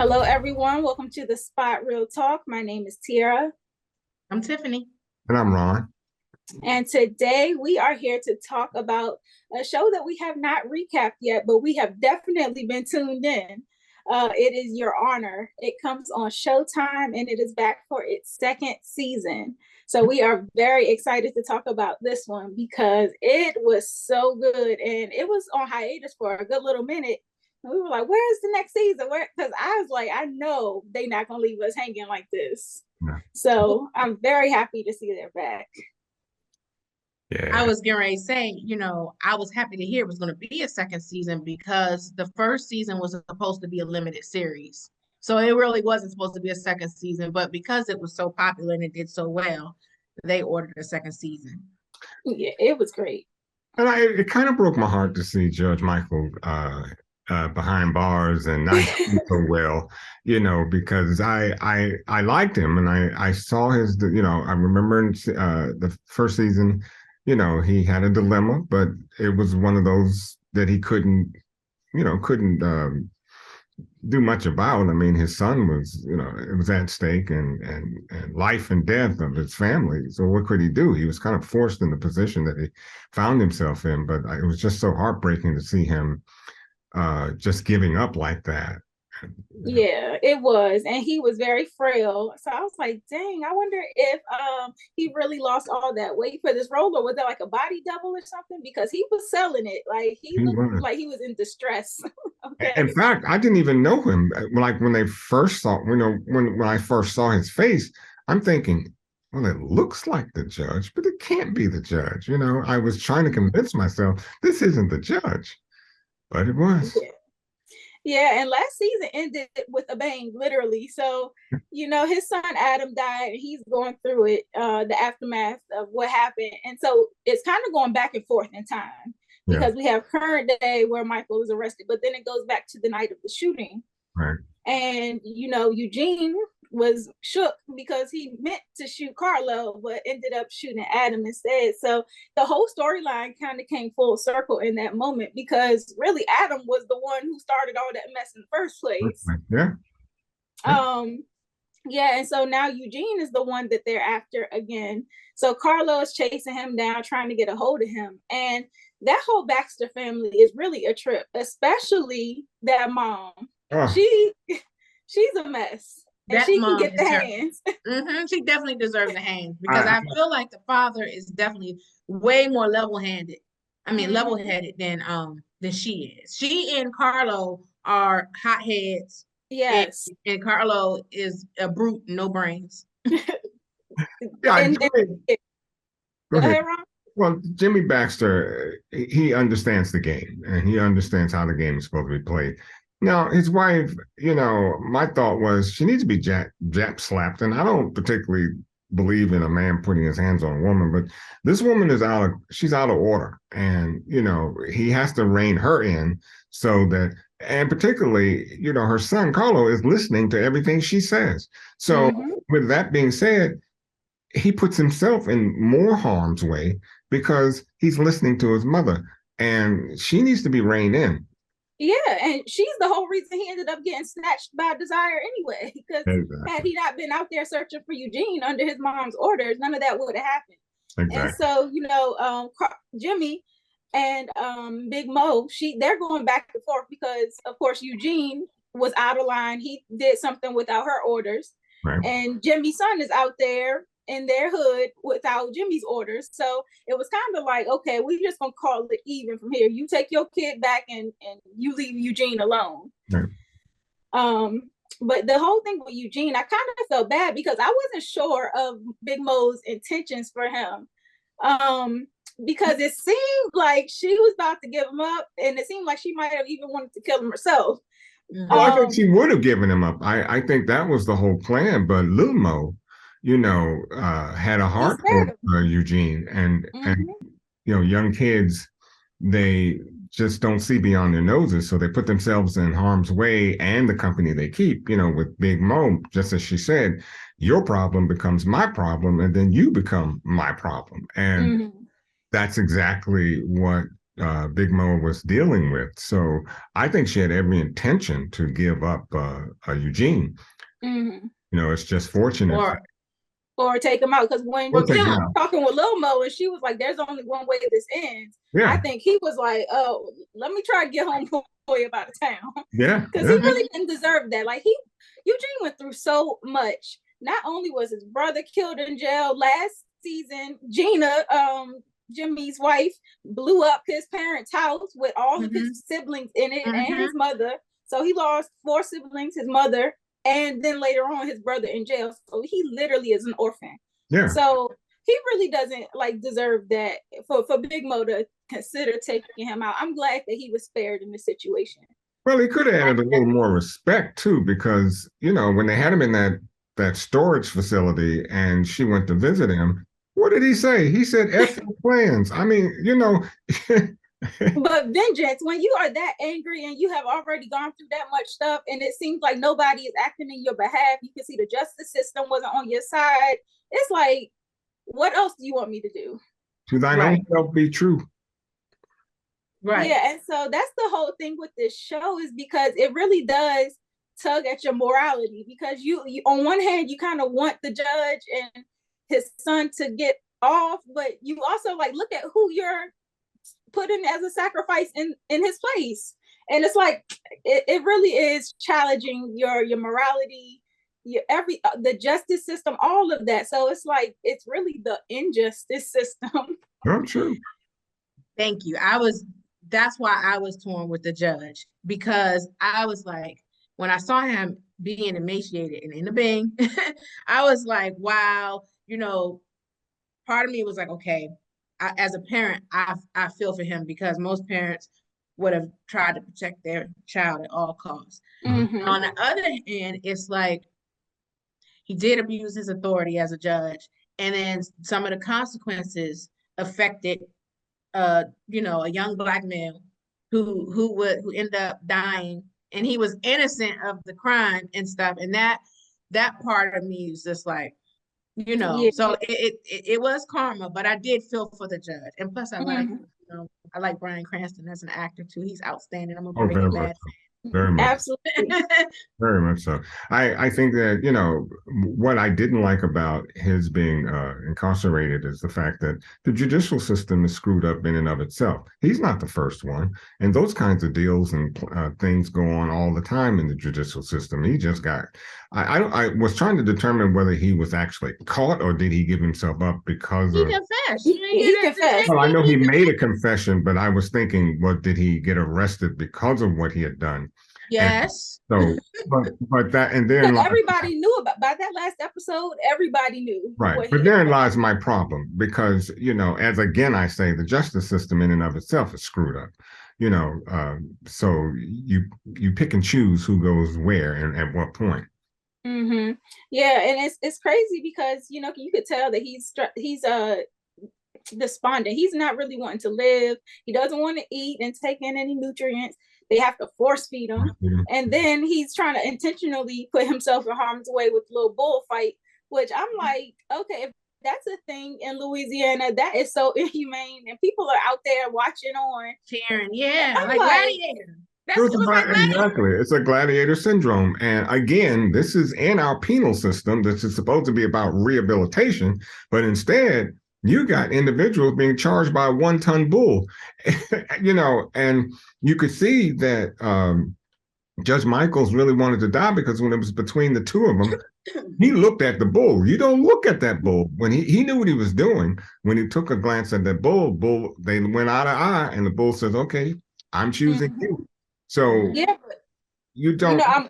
Hello, everyone. Welcome to the Spot Real Talk. My name is Tiara. I'm Tiffany. And I'm Ron. And today we are here to talk about a show that we have not recapped yet, but we have definitely been tuned in. It is Your Honor. It comes on Showtime and it is back for its second season. So we are very excited to talk about this one because it was so good and it was on hiatus for a good little minute. And we were like, where's the next season? Where? Because I was like, I know they're not going to leave us hanging like this. Yeah. So I'm very happy to see they're back. Yeah. I was getting ready to say, I was happy to hear it was going to be a second season because the first season was supposed to be a limited series. So it really wasn't supposed to be a second season, but because it was so popular and it did so well, they ordered a second season. Yeah, it was great. And it kind of broke my heart to see Judge Michael behind bars and not so well, because I liked him and I saw his, I remember in the first season, he had a dilemma, but it was one of those that he couldn't do much about. I mean, his son was, it was at stake and life and death of his family. So what could he do? He was kind of forced in the position that he found himself in, but it was just so heartbreaking to see him just giving up like that. Yeah, it was. And he was very frail. So I was like, dang, I wonder if he really lost all that weight for this role, or was that like a body double or something? Because he was selling it. Like he looked like he was in distress. Okay. In fact, I didn't even know him. Like when they first saw, when I first saw his face, I'm thinking, well, it looks like the judge, but it can't be the judge. I was trying to convince myself this isn't the judge, but it was. Yeah. Yeah, and last season ended with a bang, literally. So, his son Adam died, and he's going through it, the aftermath of what happened. And so it's kind of going back and forth in time because we have current day where Michael is arrested, but then it goes back to the night of the shooting. Right. And, Eugene was shook because he meant to shoot Carlo, but ended up shooting Adam instead. So the whole storyline kind of came full circle in that moment because really Adam was the one who started all that mess in the first place. Yeah. Yeah, and so now Eugene is the one that they're after again. So Carlo is chasing him down, trying to get a hold of him. And that whole Baxter family is really a trip, especially that mom. She's a mess. And she can get the hands. She definitely deserves the hands because I feel like the father is definitely way more level-handed. I mean, level-headed than she is. She and Carlo are hotheads. Yes. And Carlo is a brute, no brains. Go ahead, Ron. Well, Jimmy Baxter, he understands the game and he understands how the game is supposed to be played. Now, his wife, my thought was she needs to be jap slapped. And I don't particularly believe in a man putting his hands on a woman, but this woman is she's out of order. And, he has to rein her in so that, and particularly, her son, Carlo, is listening to everything she says. So with that being said, he puts himself in more harm's way because he's listening to his mother and she needs to be reined in. Yeah, and she's the whole reason he ended up getting snatched by Desire anyway. Because had he not been out there searching for Eugene under his mom's orders, none of that would have happened. Exactly. And so, Jimmy and Big Mo, they're going back and forth because, of course, Eugene was out of line. He did something without her orders. Right. And Jimmy's son is out there in their hood without Jimmy's orders. So it was kind of like, okay, we're just gonna call it even from here. You take your kid back and you leave Eugene alone. Right. But the whole thing with Eugene, I kind of felt bad because I wasn't sure of Big Mo's intentions for him. Because it seemed like she was about to give him up and it seemed like she might have even wanted to kill him herself. Well, I think she would have given him up. I think that was the whole plan, but Lil Mo, had a heart for Eugene and young kids, they just don't see beyond their noses. So they put themselves in harm's way and the company they keep, with Big Mo, just as she said, your problem becomes my problem and then you become my problem. And that's exactly what Big Mo was dealing with. So I think she had every intention to give up Eugene. Mm-hmm. You know, it's just fortunate. Or take him out, because when Kim was talking with Lil Mo and she was like, "There's only one way this ends," I think he was like, "Oh, let me try to get homeboy about the town." Because he really didn't deserve that. Like Eugene went through so much. Not only was his brother killed in jail last season, Gina, Jimmy's wife, blew up his parents' house with all of his siblings in it and his mother. So he lost 4 siblings, his mother, and then later on his brother in jail. So he literally is an orphan. Yeah. So he really doesn't deserve that for Big Mo to consider taking him out. I'm glad that he was spared in this situation. Well, he could have added a little more respect too, because, you know, when they had him in that storage facility and she went to visit him, what did he say? He said, F your plans. I mean, you know. But vengeance, when you are that angry and you have already gone through that much stuff and it seems like nobody is acting in your behalf, you can see the justice system wasn't on your side. It's like, what else do you want me to do? To thine own self be true. Right. Yeah, and so that's the whole thing with this show, is because it really does tug at your morality, because you on one hand, you kind of want the judge and his son to get off, but you also look at who you're putting as a sacrifice in his place, and it's like it really is challenging your morality, the justice system, all of that. So it's like it's really the injustice system. Oh, true. Thank you. That's why I was torn with the judge, because I was like, when I saw him being emaciated and in the bing, I was like, wow, you know, part of me was like, okay, as a parent, I feel for him, because most parents would have tried to protect their child at all costs. Mm-hmm. On the other hand, it's like he did abuse his authority as a judge, and then some of the consequences affected, you know, a young Black male who ended up dying, and he was innocent of the crime and stuff. And that part of me is just like, you know, so it was karma, but I did feel for the judge. And plus I like, you know, I like Bryan Cranston as an actor too. He's outstanding. I'm a Breaking Bad fan. Very much. Absolutely. Very much so. I think that, you know, what I didn't like about his being incarcerated is the fact that the judicial system is screwed up in and of itself. He's not the first one. And those kinds of deals and things go on all the time in the judicial system. He just got, I was trying to determine whether he was actually caught or did he give himself up because he confessed. He confessed. Well, I know he made a confession, but I was thinking, well, did he get arrested because of what he had done? Yes. And so, but that, and then everybody knew about, by that last episode, everybody knew. Right. But therein lies my problem, because, you know, as again, I say, the justice system in and of itself is screwed up, you know, so you pick and choose who goes where and at what point. Mm-hmm. Yeah. And it's crazy because, you know, you could tell that he's despondent. He's not really wanting to live. He doesn't want to eat and take in any nutrients. They have to force feed him. Mm-hmm. And then he's trying to intentionally put himself in harm's way with a little bullfight, which I'm like, okay, if that's a thing in Louisiana, that is so inhumane. And people are out there watching on. Cheering, yeah, like Gladiator. Exactly. It's a gladiator syndrome. And again, this is in our penal system. This is supposed to be about rehabilitation, but instead, you got individuals being charged by a 1-ton bull, you know, and you could see that Judge Michaels really wanted to die, because when it was between the two of them, he looked at the bull. You don't look at that bull. When he knew what he was doing, when he took a glance at that bull, they went eye to eye, and the bull says, okay, I'm choosing you. So yeah, you don't. You know,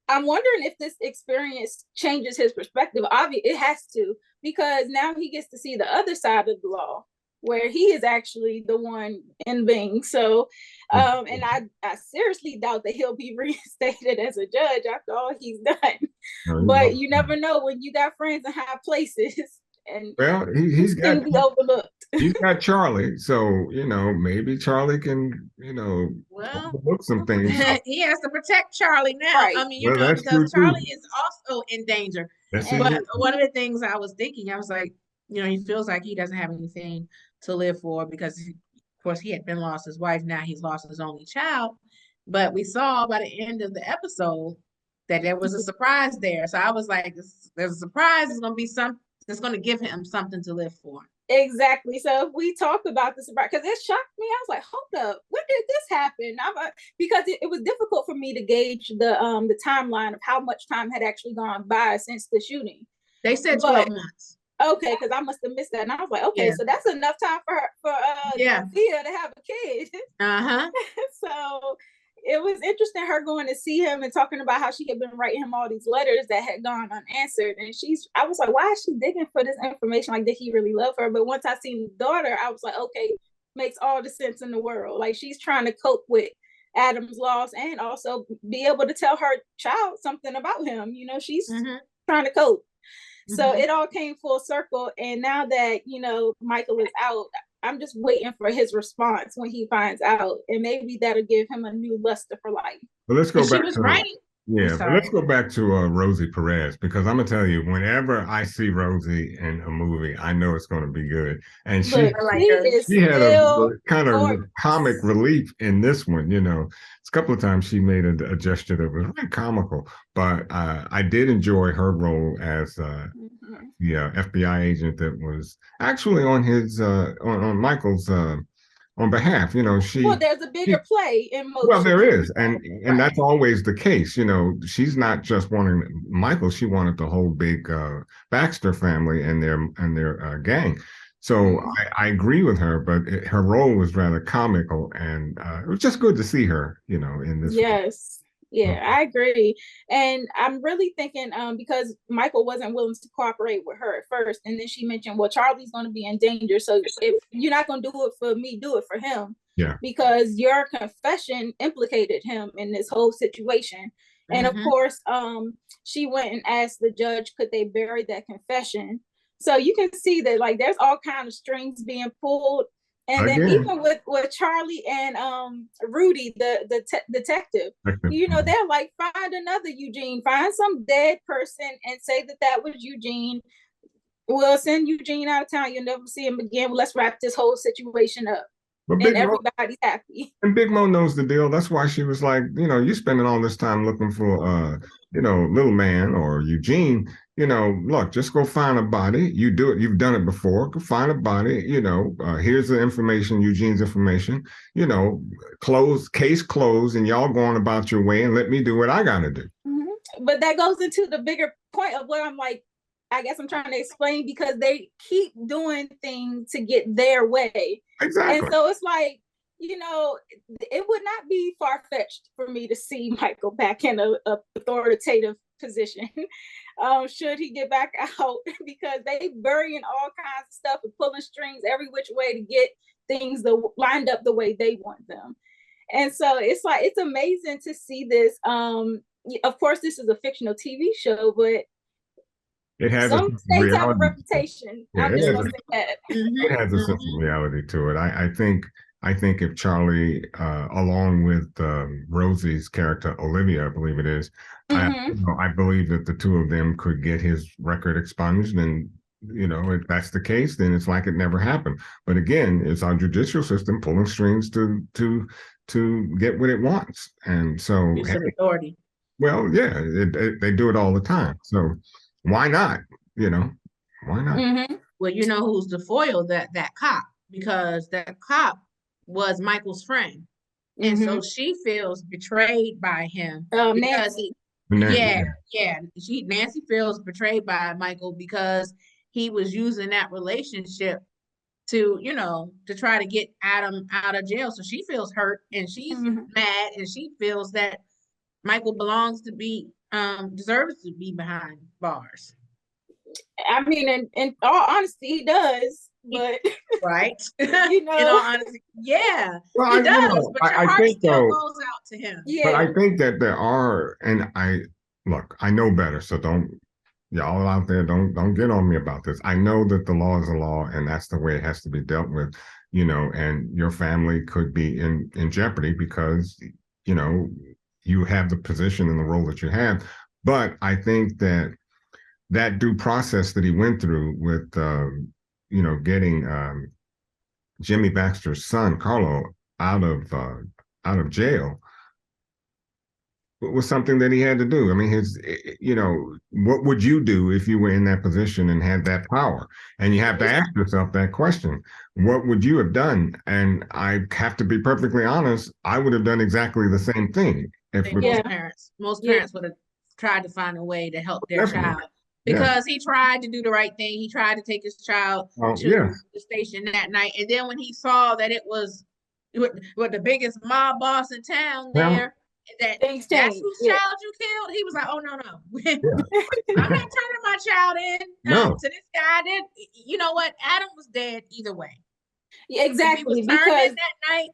I'm wondering if this experience changes his perspective. Obviously, it has to, because now he gets to see the other side of the law, where he is actually the one in Bing. So, and I seriously doubt that he'll be reinstated as a judge after all he's done. But you never know when you got friends in high places. And well, he's got overlooked. He's got Charlie, so you know, maybe Charlie can, you know, overlook some things. He has to protect Charlie now. Right. I mean, you know, because Charlie is also in danger. But one of the things I was thinking, I was like, you know, he feels like he doesn't have anything to live for, because course, he had been lost his wife. Now he's lost his only child. But we saw by the end of the episode that there was a surprise there. So I was like, there's a surprise. It's going to be something that's going to give him something to live for. Exactly. So if we talk about the surprise, because it shocked me. I was like, hold up, when did this happen? Because it was difficult for me to gauge the timeline of how much time had actually gone by since the shooting. They said 12 months. Okay, because I must have missed that. And I was like, okay, so that's enough time for Thea to have a kid. So it was interesting her going to see him and talking about how she had been writing him all these letters that had gone unanswered. And I was like, why is she digging for this information? Like, did he really love her? But once I seen the daughter, I was like, okay, makes all the sense in the world. Like, she's trying to cope with Adam's loss and also be able to tell her child something about him. You know, she's trying to cope. So it all came full circle. And now that, you know, Michael is out, I'm just waiting for his response when he finds out. And maybe that'll give him a new luster for life. But let's go back to right. Yeah, but let's go back to Rosie Perez, because I'm gonna tell you, whenever I see Rosie in a movie, I know it's going to be good. And she had a kind of comic relief in this one. You know, it's a couple of times she made a gesture that was very comical, but I did enjoy her role as the FBI agent that was actually on his on Michael's on behalf. You know, there's a bigger play in motion. Well, there is, and that's always the case. You know, she's not just wanting Michael; she wanted the whole big Baxter family and their gang. So I agree with her, but her role was rather comical, and it was just good to see her. You know, in this. Yes. Yeah, I agree. And I'm really thinking because Michael wasn't willing to cooperate with her at first. And then she mentioned, well, Charlie's going to be in danger. So if you're not going to do it for me, do it for him. Yeah. Because your confession implicated him in this whole situation. And of course, she went and asked the judge, could they bury that confession? So you can see that, like, there's all kinds of strings being pulled. And then even with Charlie and Rudy, the detective, you know, they're like, find another Eugene, find some dead person and say that was Eugene. We'll send Eugene out of town. You'll never see him again. Let's wrap this whole situation up. And everybody's happy. And Big Mo knows the deal. That's why she was like, you know, you're spending all this time looking for, you know, little man or Eugene. You know, look, just go find a body. You do it. You've done it before. Go find a body. You know, here's the information, Eugene's information. You know, case closed, and y'all going about your way, and let me do what I got to do. But that goes into the bigger point of what I'm like, I guess I'm trying to explain, because they keep doing things to get their way. Exactly. And so it's like, you know, it would not be far-fetched for me to see Michael back in a authoritative position. Should he get back out, because they burying all kinds of stuff and pulling strings every which way to get things lined up the way they want them. And so it's like, it's amazing to see this. Of course, this is a fictional TV show, but it has some states have a reputation. Yeah, it has a sense of reality to it. I think if Charlie, along with Rosie's character Olivia, I believe it is, I believe that the two of them could get his record expunged, and you know, if that's the case, then it's like it never happened. But again, it's our judicial system pulling strings to get what it wants, and so authority. Well, yeah, they do it all the time. So why not? You know, why not? Well, you know who's the foil? That cop, because that cop was Michael's friend, and so she feels betrayed by him because Nancy feels betrayed by Michael because he was using that relationship to, you know, to try to get Adam out of jail. So she feels hurt, and she's mad, and she feels that Michael belongs to be deserves to be behind bars. I mean, in all honesty, he does. But right, you know, in all honesty, yeah, well, he does. But your heart still goes out to him. Yeah. But I think that there are, and I know better, so y'all out there don't get on me about this. I know that the law is a law, and that's the way it has to be dealt with. You know, and your family could be in jeopardy because, you know, you have the position and the role that you have. But I think that due process that he went through with, you know, getting Jimmy Baxter's son, Carlo, out of jail was something that he had to do. I mean, what would you do if you were in that position and had that power? And you have to ask yourself that question. What would you have done? And I have to be perfectly honest, I would have done exactly the same thing. Most parents would have tried to find a way to help their child. Because he tried to do the right thing. He tried to take his child to the station that night. And then when he saw that it was with the biggest mob boss in town there, that's whose child you killed, he was like, oh, no. I'm not turning my child in to this guy. Then, you know what? Adam was dead either way. Yeah, exactly. If he was turned in that night,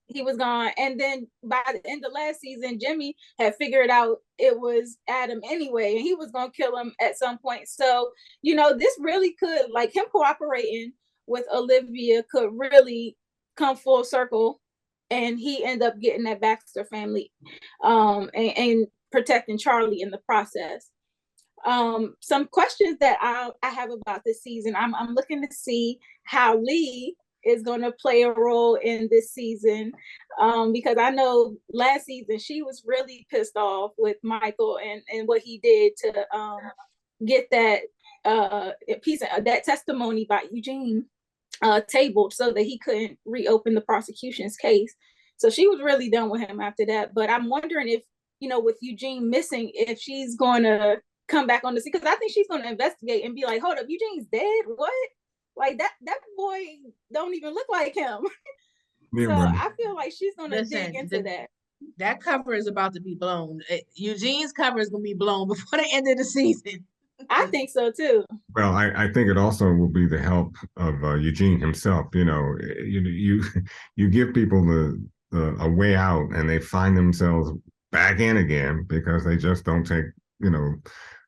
he was gone. And then by the end of last season, Jimmy had figured out it was Adam anyway, and he was going to kill him at some point. So, this really could, like, him cooperating with Olivia could really come full circle, and he ended up getting that Baxter family and protecting Charlie in the process. Some questions that I have about this season, I'm looking to see how Lee is going to play a role in this season, because I know last season she was really pissed off with Michael and what he did to get that piece of that testimony by Eugene tabled so that he couldn't reopen the prosecution's case. So she was really done with him after that. But I'm wondering if, with Eugene missing, if she's going to come back on the scene, because I think she's going to investigate and be like, hold up, Eugene's dead? What? Like that boy don't even look like him. So I feel like she's gonna dig into that. That cover is about to be blown. Eugene's cover is gonna be blown before the end of the season. I think so too. Well, I think it also will be the help of Eugene himself. You give people a way out, and they find themselves back in again because they just don't take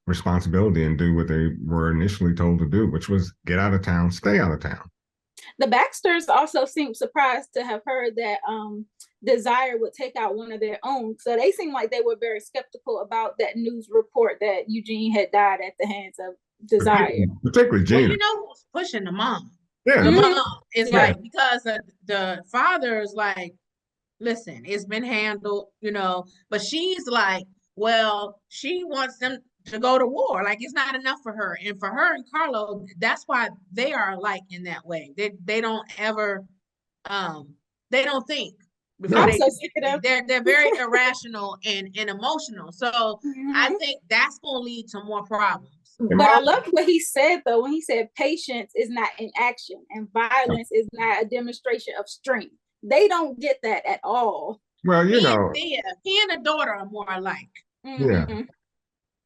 responsibility and do what they were initially told to do, which was get out of town, stay out of town. The Baxters also seemed surprised to have heard that Desire would take out one of their own. So they seemed like they were very skeptical about that news report that Eugene had died at the hands of Desire. Particularly Gina. Well, who's pushing the mom? Yeah. The mom is like, because the father is like, listen, it's been handled, but she's like, well, she wants them to go to war. Like, it's not enough for her. And for her and Carlo, that's why they are alike in that way. They don't ever, they don't think. Before they're very irrational and emotional. So I think that's going to lead to more problems. But I love what he said, though, when he said patience is not an action and violence is not a demonstration of strength. They don't get that at all. Well, he and the daughter are more alike. Yeah.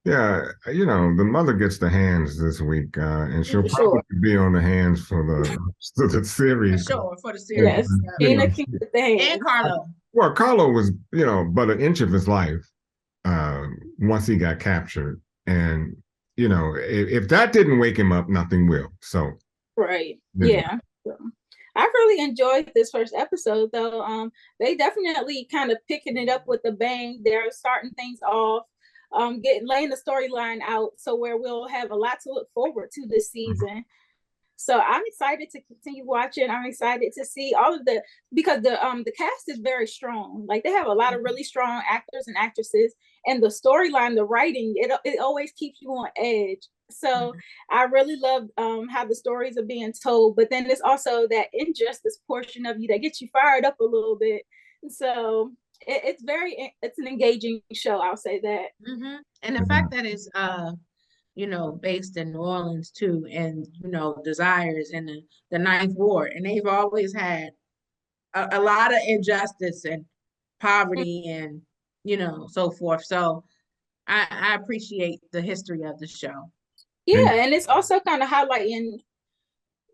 Yeah, the mother gets the hands this week, and she'll probably be on the hands for the series. For the series. Yes. And Carlo. Well, Carlo was, but an inch of his life once he got captured. And, if that didn't wake him up, nothing will. So. Right. Yeah. I really enjoyed this first episode, though. They definitely kind of picking it up with a bang. They're starting things off. Laying the storyline out so where we'll have a lot to look forward to this season. So I'm excited to continue watching. I'm excited to see all of because the cast is very strong. Like, they have a lot of really strong actors and actresses, and the storyline, the writing, it always keeps you on edge. So I really love how the stories are being told, but then there's also that injustice portion of you that gets you fired up a little bit. So it's an engaging show. I'll say that. And the fact that it's based in New Orleans too, and Desires in the Ninth Ward, and they've always had a lot of injustice and poverty and so forth. So I appreciate the history of the show. Yeah, and it's also kind of highlighting.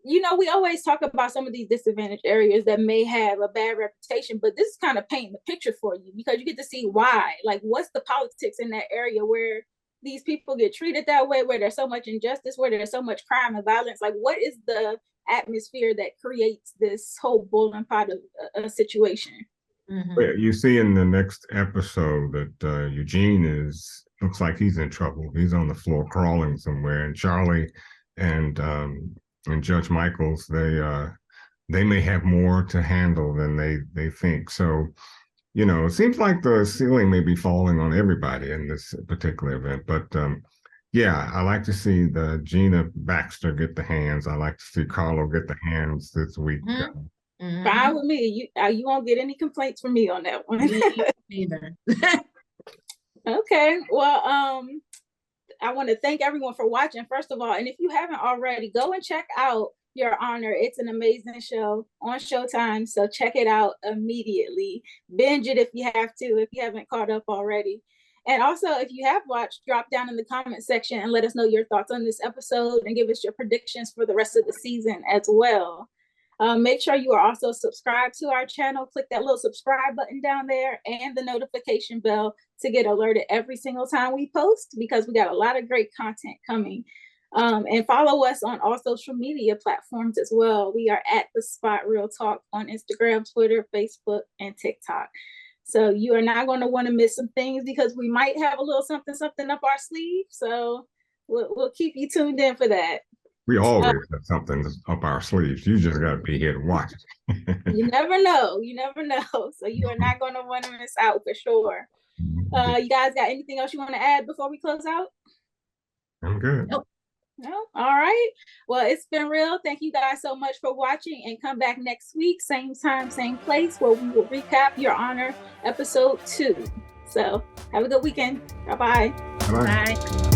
We always talk about some of these disadvantaged areas that may have a bad reputation, but this is kind of painting the picture for you because you get to see why. Like, what's the politics in that area where these people get treated that way, where there's so much injustice, where there's so much crime and violence? Like, what is the atmosphere that creates this whole boiling pot of a situation? You see in the next episode that Eugene looks like he's in trouble. He's on the floor crawling somewhere, and Charlie and and Judge Michaels, they may have more to handle than they think. So, it seems like the ceiling may be falling on everybody in this particular event. But yeah, I like to see the Gina Baxter get the hands. I like to see Carlo get the hands this week. Fine with me. You won't get any complaints from me on that one. Neither. Okay. Well, I want to thank everyone for watching, first of all. And if you haven't already, go and check out Your Honor. It's an amazing show on Showtime. So check it out immediately. Binge it if you have to, if you haven't caught up already. And also, if you have watched, drop down in the comment section and let us know your thoughts on this episode and give us your predictions for the rest of the season as well. Make sure you are also subscribed to our channel. Click that little subscribe button down there and the notification bell to get alerted every single time we post, because we got a lot of great content coming. And follow us on all social media platforms as well. We are at The Spot Real Talk on Instagram, Twitter, Facebook, and TikTok. So you are not going to want to miss some things, because we might have a little something up our sleeve. So we'll keep you tuned in for that. We always have something up our sleeves. You just got to be here to watch it. You never know. So you are not going to want to miss out for sure. You guys got anything else you want to add before we close out? I'm good. Nope. No? All right. Well, it's been real. Thank you guys so much for watching, and come back next week, same time, same place, where we will recap Your Honor episode 2. So have a good weekend. Bye-bye. Bye. Bye.